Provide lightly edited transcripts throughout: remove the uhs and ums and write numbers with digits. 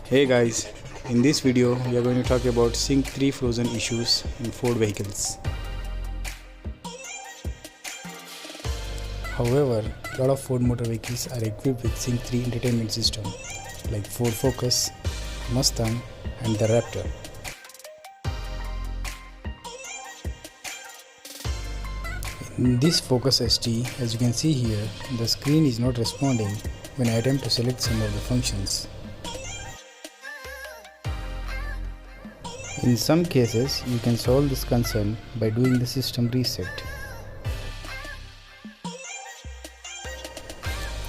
Hey guys, in this video we are going to talk about Sync 3 frozen issues in Ford vehicles. However, a lot of Ford motor vehicles are equipped with Sync 3 entertainment system like Ford Focus, Mustang and the Raptor. In this Focus ST, as you can see here, the screen is not responding when I attempt to select some of the functions. In some cases, you can solve this concern by doing the system reset.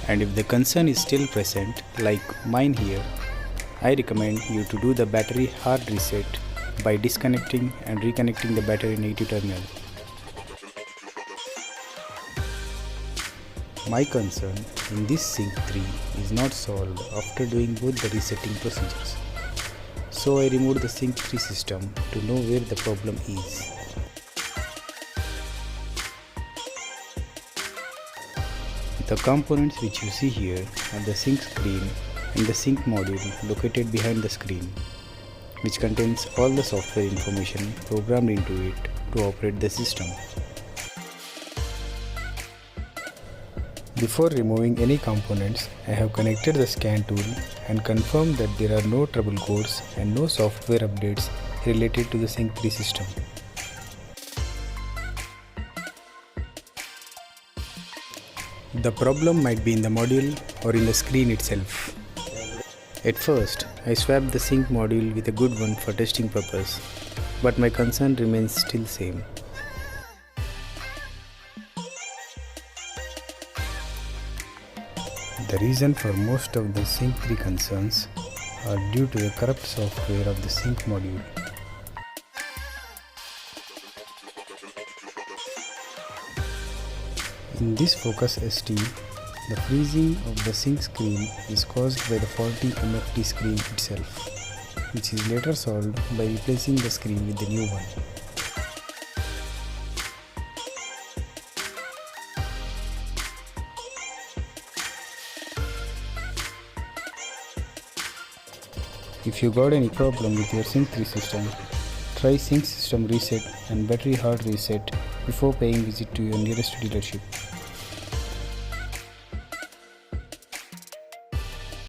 And if the concern is still present, like mine here, I recommend you to do the battery hard reset by disconnecting and reconnecting the battery negative terminal. My concern in this Sync 3 is not solved after doing both the resetting procedures. So I removed the Sync 3 system to know where the problem is. The components which you see here are the sync screen and the sync module located behind the screen, which contains all the software information programmed into it to operate the system. Before removing any components, I have connected the scan tool and confirmed that there are no trouble codes and no software updates related to the Sync 3 system. The problem might be in the module or in the screen itself. At first, I swapped the sync module with a good one for testing purpose, but my concern remains still same. The reason for most of the Sync 3 concerns are due to the corrupt software of the sync module. In this Focus ST, the freezing of the sync screen is caused by the faulty MFT screen itself, which is later solved by replacing the screen with the new one. If you got any problem with your Sync 3 system, try Sync System Reset and Battery Hard Reset before paying visit to your nearest dealership.